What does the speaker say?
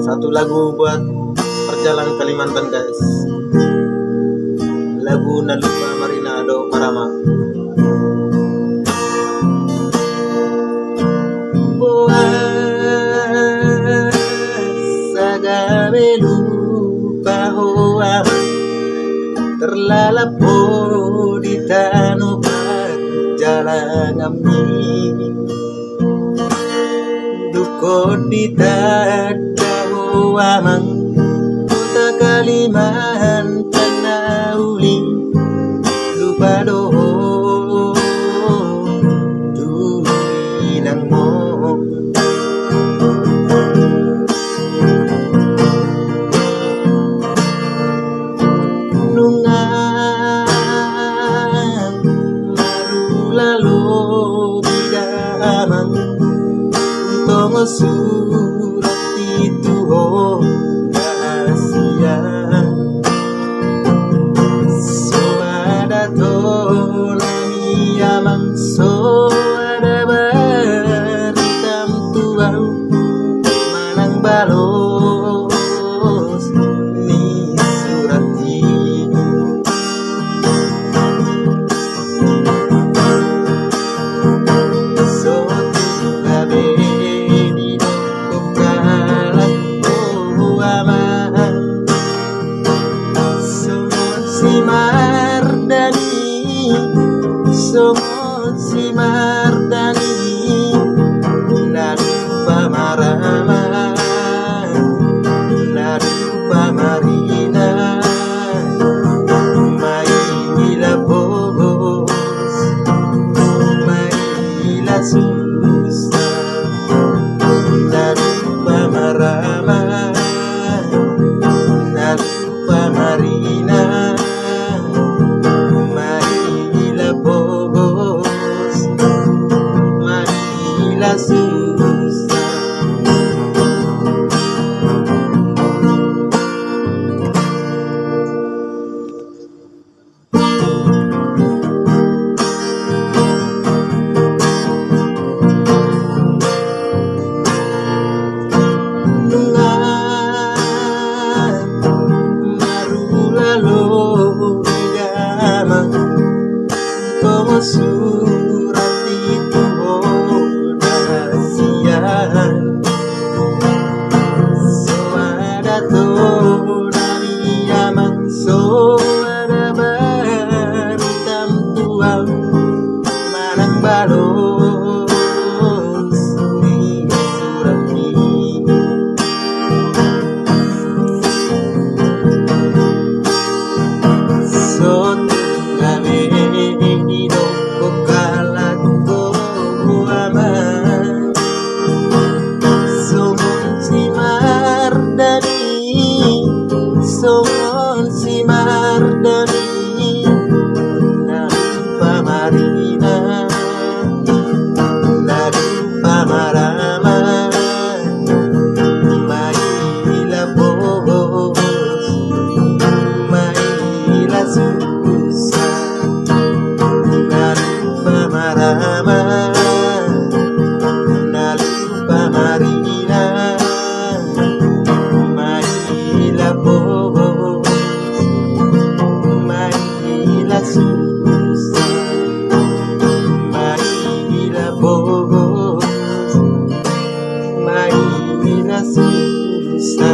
Satu lagu buat perjalanan Kalimantan guys. Lagu Nalupa Marina do Marama. Boas sagabelu bahwa terlalapo di tanah jalan kami duko di tadau amang kota Kalimantan nauli lupa doh tulinang mo lalu bidamang tong surat itu oh rahasia so ada to nami amang so ada beritam tuau manang balos ni surat ini. Si Mardani Nalupa Marama Nalupa Marina Maila Bogos Maila Susa Nalupa Marama Nalupa Marina Maila Bogos la susah. Marulalo bidamang como surat itu so ada to nami amang so ada beritam tuang manang balos ni surat ini. So gabe ni do kokalat ko aman Songon si Mardani Nalupa Marina Nalupa Marama Maila Bogos Maila Susa Nalupa Marama Nalupa Marina Maila Bogos Maila Susa Maila Bogos Maila Susa.